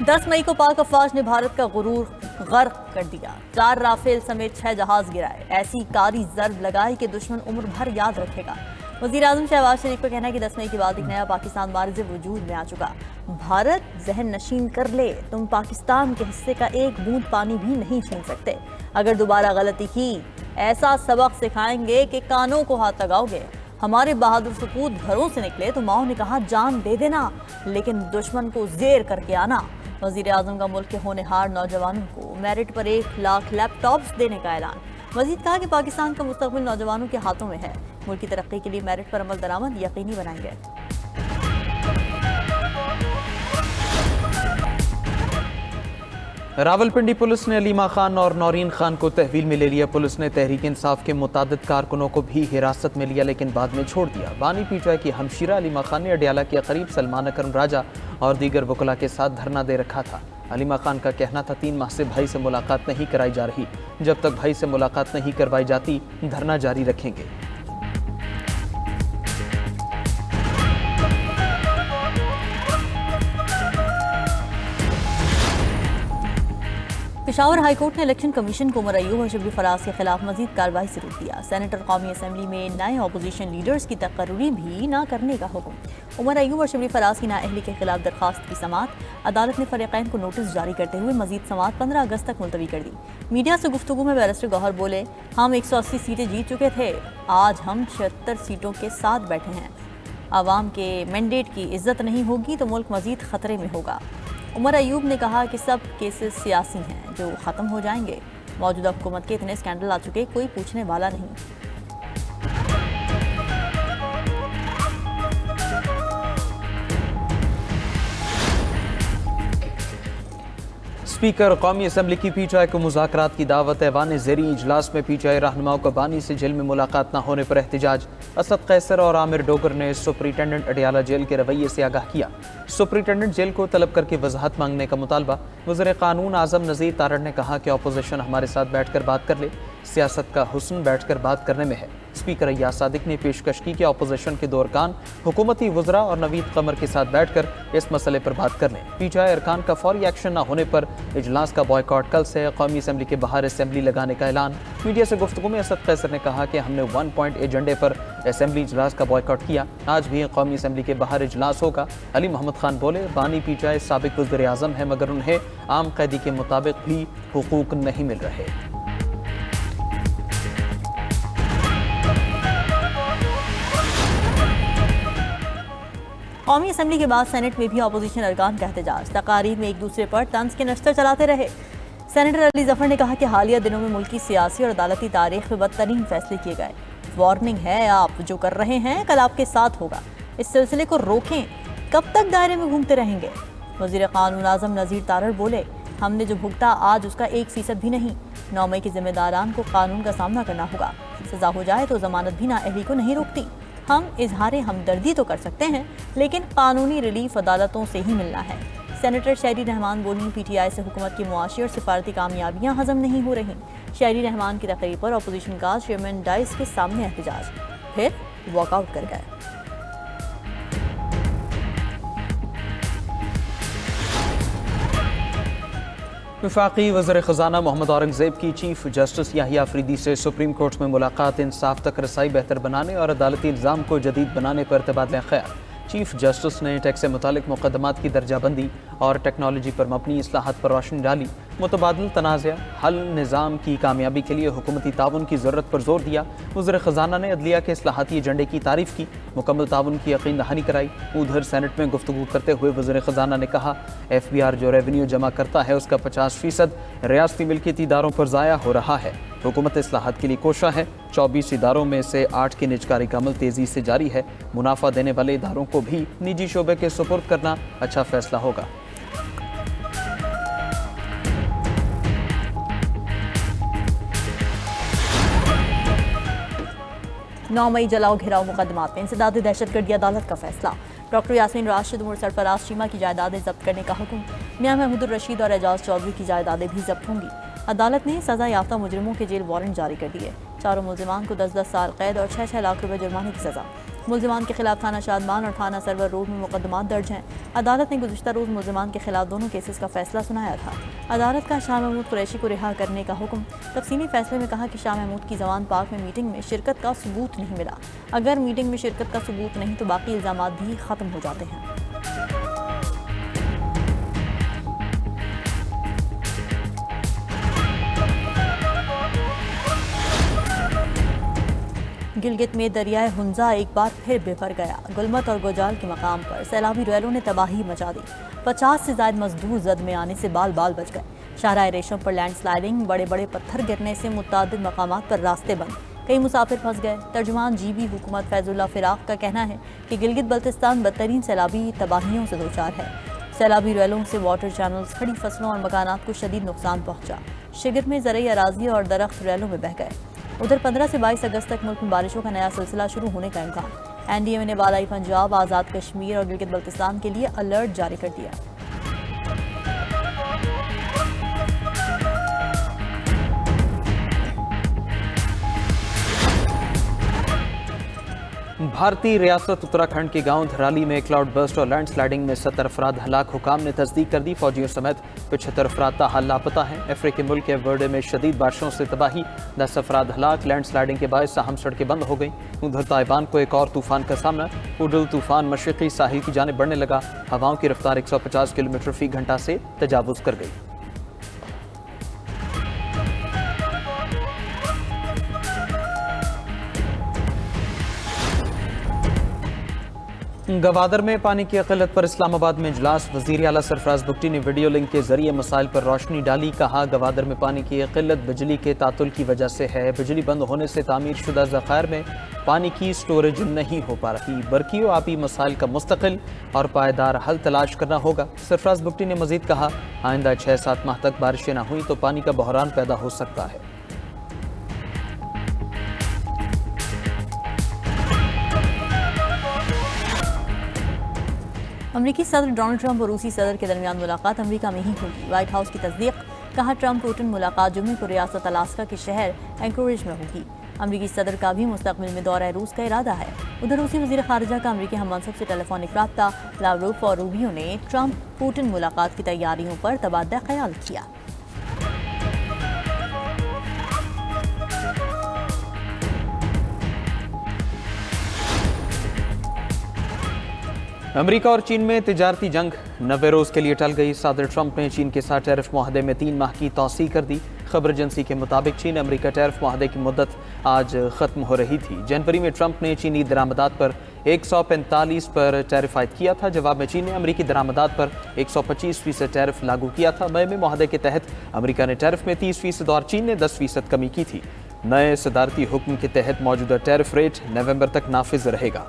10 मई को पाक अफवाज ने भारत का गुरूर गर्क कर दिया। 4 राफेल समेत 6 जहाज गिराए। ऐसी कारी जर्ब लगाई कि दुश्मन उम्र भर याद रखेगा। वज़ीर आज़म शहबाज शरीफ का कहना है कि 10 मई के बाद एक नया पाकिस्तान मारिज़ वजूद में आ चुका। भारत जहन नशीन कर ले, तुम पाकिस्तान के हिस्से का एक बूंद पानी भी नहीं छीन सकते। अगर दोबारा गलती की, ऐसा सबक सिखाएंगे कि कानों को हाथ लगाओगे। हमारे बहादुर सपूत घरों से निकले तो माओ ने कहा जान दे देना, लेकिन दुश्मन को जेर करके आना। वज़ीर आज़म का मुल्क के होनहार नौजवानों को मेरिट पर 1 लाख लैपटॉप्स देने का ऐलान। मज़ीद कहा कि पाकिस्तान का मुस्तक़बिल नौजवानों के हाथों में है। मुल्क की तरक्की के लिए मेरिट पर अमल दरामद यकीनी बनाएंगे। रावलपिंडी पुलिस ने अलीमा खान और नौरीन खान को तहवील में ले लिया। पुलिस ने तहरीक इंसाफ के मुतादिद कारकुनों को भी हिरासत में लिया, लेकिन बाद में छोड़ दिया। बानी पीटीआई की हमशीरा अलीमा खान ने अडियाला के करीब सलमान अकरम राजा और दीगर वकला के साथ धरना दे रखा था। अलीमा खान का कहना था 3 माह से भाई से मुलाकात नहीं कराई जा रही। जब तक भाई से मुलाकात नहीं करवाई जाती, धरना जारी रखेंगे। पेशावर हाई कोर्ट ने इलेक्शन कमीशन को उमर अयूब और शबली फराज के खिलाफ मजीद कार्रवाई से रोक दिया। सेनेटर कौमी असम्बली में नए अपोजिशन लीडर्स की तकर्री भी ना करने का हुक्म। उमर अयूब और शबली फराज की नाअहली के खिलाफ दरखास्त की समात अदालत ने फरीकैन को नोटिस जारी करते हुए मजीद समात 15 अगस्त तक मुलतवी कर दी। मीडिया से गुफ्तगू में बैरिस्टर गौहर बोले, हम 180 सीटें जीत चुके थे, आज हम 76 सीटों के साथ बैठे हैं। आवाम के मैंडेट की इज्जत नहीं होगी तो मुल्क मजीद खतरे में होगा। उमर अयूब ने कहा कि सब केसेस सियासी हैं जो ख़त्म हो जाएंगे। मौजूदा हुकूमत के इतने स्कैंडल आ चुके, कोई पूछने वाला नहीं। स्पीकर कौमी असम्बली की पीटीआई को मुज़ाकरात की दावत। ऐवान ज़ेरी इजलास में पीटीआई रहनुमाओं का बानी से जेल में मुलाकात न होने पर एहतजाज। असद कैसर और आमिर डोगर ने सुपरिटेंडेंट अडियाला जेल के रवैये से आगाह किया। सुपरिटेंडेंट जेल को तलब करके वजाहत मांगने का मुतालबा। वज़ीर कानून आज़म नज़ीर तारड़ ने कहा कि अपोजिशन हमारे साथ बैठकर बात कर ले, सियासत का हुस्न बैठकर बात करने में है। स्पीकर अय्याज सादिक ने पेशकश की कि अपोजिशन के 2 अरकान हुकूमती वज़रा और नवीद कमर के साथ बैठकर इस मसले पर बात कर लें। पीटीआई अरकान का फौरी एक्शन न होने पर इजलास का बॉयकॉट। कल से कौमी असम्बली के बाहर असम्बली लगाने का ऐलान। मीडिया से गुफ्तगू में असद कैसर ने कहा कि हमने 1 पॉइंट एजेंडे पर असम्बली इजलास का बॉयकॉट किया। आज भी कौमी असम्बली के बाहर इजलास होगा। अली मोहम्मद खान बोले, बानी पीटीआई साबिक वज़ीर आज़म है, मगर उन्हें आम कैदी के मुताबिक भी हुकूक नहीं मिल रहे। कौमी असम्बली के बाद सेनेट में भी अपोजिशन अरकान का एहतजाज। तकारीर में एक दूसरे पर तंज के नश्तर चलाते रहे। सेनेटर अली जफर ने कहा कि हालिया दिनों में मुल्क की सियासी और अदालती तारीख में बदतरीन फैसले किए गए। वार्निंग है, आप जो कर रहे हैं कल आपके साथ होगा। इस सिलसिले को रोकें, कब तक दायरे में घूमते रहेंगे। वज़ीर कानून आज़म नज़ीर तारड़ बोले, हमने जो भुगता आज उसका 1% भी नहीं। 9 मई के जिम्मेदारान को कानून का सामना करना होगा। सजा हो जाए तो जमानत भी नाअहली को नहीं रोकती। हम इजहार हमदर्दी तो कर सकते हैं, लेकिन कानूनी रिलीफ अदालतों से ही मिलना है। सेनेटर शहरी रहमान बोली, पीटीआई से हुकूमत की मुआशी और सिफारती कामयाबियां हजम नहीं हो रही। शहरी रहमान की तकरीर पर अपोजिशन का चेयरमैन डाइस के सामने एहतजाज, फिर वॉकआउट कर गए। वफाकी वज़ीर ख़ज़ाना मोहम्मद औरंगज़ेब की चीफ जस्टिस याहिया अफरीदी से सुप्रीम कोर्ट में मुलाकात। इंसाफ तक रसाई बेहतर बनाने और अदालती इल्ज़ाम को जदीद बनाने पर तबादला ख़याल। चीफ जस्टिस ने टैक्स से मुतालिक मुकदमात की दर्जाबंदी और टेक्नोलॉजी पर मबनी इस्लाहात पर रोशनी डाली। मुतबादिल तनाज़ा हल निज़ाम की कामयाबी के लिए हुकूमती ताउन की ज़रूरत पर जोर दिया। वज़ीर ख़ज़ाना ने अदलिया के इस्लाहाती एजेंडे की तारीफ़ की, मुकम्मल ताउन की यकीन दहानी कराई। उधर सेनेट में गुफ्तगू करते हुए वज़ीर ख़ज़ाना ने कहा, FBR जो रेवेन्यू जमा करता है उसका 50% रियासती मिल्कियती इदारों पर ज़ाया हो रहा है। हुकूमत इस्लाहात के लिए कोशा है। 24 इदारों में से 8 की निजकारी का अमल तेज़ी से जारी है। मुनाफा देने वाले इदारों को भी निजी शोबे के सुपुर्द करना अच्छा फैसला होगा। 9 मई जलाओ घिराओ मुकदमात में इंसदाद दहशतगर्दी अदालत का फैसला। डॉक्टर यास्मीन राशिद उमर सरफराज चीमा की जायदादें जब्त करने का हुक्म। मियां महमूद रशीद और एजाज चौधरी की जायदादें भी जब्त होंगी। अदालत ने सजा याफ्ता मुजरिमों के जेल वारंट जारी कर दिए। चारों मुलजिमान को 10-10 साल कैद और 6-6 लाख रुपए जुर्माने की सजा। ملزمان کے خلاف تھانہ شادمان اور تھانہ سرور روڈ میں مقدمات درج ہیں۔ عدالت نے گزشتہ روز ملزمان کے خلاف دونوں کیسز کا فیصلہ سنایا تھا۔ عدالت کا شاہ محمود قریشی کو رہا کرنے کا حکم۔ تفصیلی فیصلے میں کہا کہ شاہ محمود کی زوان پارک میں میٹنگ میں شرکت کا ثبوت نہیں ملا۔ اگر میٹنگ میں شرکت کا ثبوت نہیں تو باقی الزامات بھی ختم ہو جاتے ہیں۔ گلگت میں دریائے ہنزا ایک بار پھر بھر گیا۔ گلمت اور گوجال کے مقام پر سیلابی ریلوں نے تباہی مچا دی۔ 50 سے زائد مزدور زد میں آنے سے بال بال بچ گئے۔ شاہراہ ریشم پر لینڈ سلائڈنگ، بڑے بڑے پتھر گرنے سے متعدد مقامات پر راستے بند، کئی مسافر پھنس گئے۔ ترجمان جی بی حکومت فیض اللہ فراق کا کہنا ہے کہ گلگت بلتستان بدترین سیلابی تباہیوں سے دوچار ہے۔ سیلابی ریلوں سے واٹر چینلز، کھڑی فصلوں اور مکانات کو شدید نقصان پہنچا۔ شگر میں زرعی اراضی اور درخت ریلوں میں بہہ گئے۔ ادھر 15 سے 22 اگست تک ملک میں بارشوں کا نیا سلسلہ شروع ہونے کا امکان۔ این ڈی اے نے بالائی پنجاب، آزاد کشمیر اور گلگت بلتستان کے لیے الرٹ جاری کر دیا۔ بھارتی ریاست اتراکھنڈ کے گاؤں دھرالی میں کلاؤڈ برسٹ اور لینڈ سلائڈنگ میں 70 افراد ہلاک۔ حکام نے تصدیق کر دی، فوجیوں سمیت 75 افراد تاحال لاپتہ ہیں۔ افریقی ملک کے ورڈے میں شدید بارشوں سے تباہی، 10 افراد ہلاک۔ لینڈ سلائڈنگ کے باعث اہم سڑکیں بند ہو گئیں۔ ادھر تائیوان کو ایک اور طوفان کا سامنا۔ اوڈل طوفان مشرقی ساحل کی جانب بڑھنے لگا، ہواؤں کی رفتار 150 کلومیٹر فی گھنٹہ سے تجاوز کر گئی۔ گوادر میں پانی کی قلت پر اسلام آباد میں اجلاس۔ وزیر اعلیٰ سرفراز بگٹی نے ویڈیو لنک کے ذریعے مسائل پر روشنی ڈالی۔ کہا گوادر میں پانی کی قلت بجلی کے تعطل کی وجہ سے ہے۔ بجلی بند ہونے سے تعمیر شدہ ذخائر میں پانی کی سٹوریج نہیں ہو پا رہی۔ برقی و آبی مسائل کا مستقل اور پائیدار حل تلاش کرنا ہوگا۔ سرفراز بگٹی نے مزید کہا آئندہ 6-7 ماہ تک بارشیں نہ ہوئیں تو پانی کا بحران پیدا ہو سکتا ہے۔ امریکی صدر ڈونلڈ ٹرمپ اور روسی صدر کے درمیان ملاقات امریکہ میں ہی ہوگی۔ وائٹ ہاؤس کی تصدیق۔ کہا ٹرمپ پوٹن ملاقات جمعے کو ریاست الاسکا کے شہر اینکوریج میں ہوگی۔ امریکی صدر کا بھی مستقبل میں دورہ روس کا ارادہ ہے۔ ادھر روسی وزیر خارجہ کا امریکی ہم منصب سے ٹیلی فونک رابطہ۔ لاوروف اور روبیو نے ٹرمپ پوٹن ملاقات کی تیاریوں پر تبادلہ خیال کیا۔ امریکہ اور چین میں تجارتی جنگ 90 روز کے لیے ٹل گئی۔ صدر ٹرمپ نے چین کے ساتھ ٹیرف معاہدے میں 3 ماہ کی توسیع کر دی۔ خبر ایجنسی کے مطابق چین امریکہ ٹیرف معاہدے کی مدت آج ختم ہو رہی تھی۔ جنوری میں ٹرمپ نے چینی درآمدات پر 145 پر ٹیرف عائد کیا تھا۔ جواب میں چین نے امریکی درآمدات پر 125% ٹیرف لاگو کیا تھا۔ مئی میں معاہدے کے تحت امریکہ نے ٹیرف میں 30% اور چین نے 10% کمی کی تھی۔ نئے صدارتی حکم کے تحت موجودہ ٹیرف ریٹ نومبر تک نافذ رہے گا۔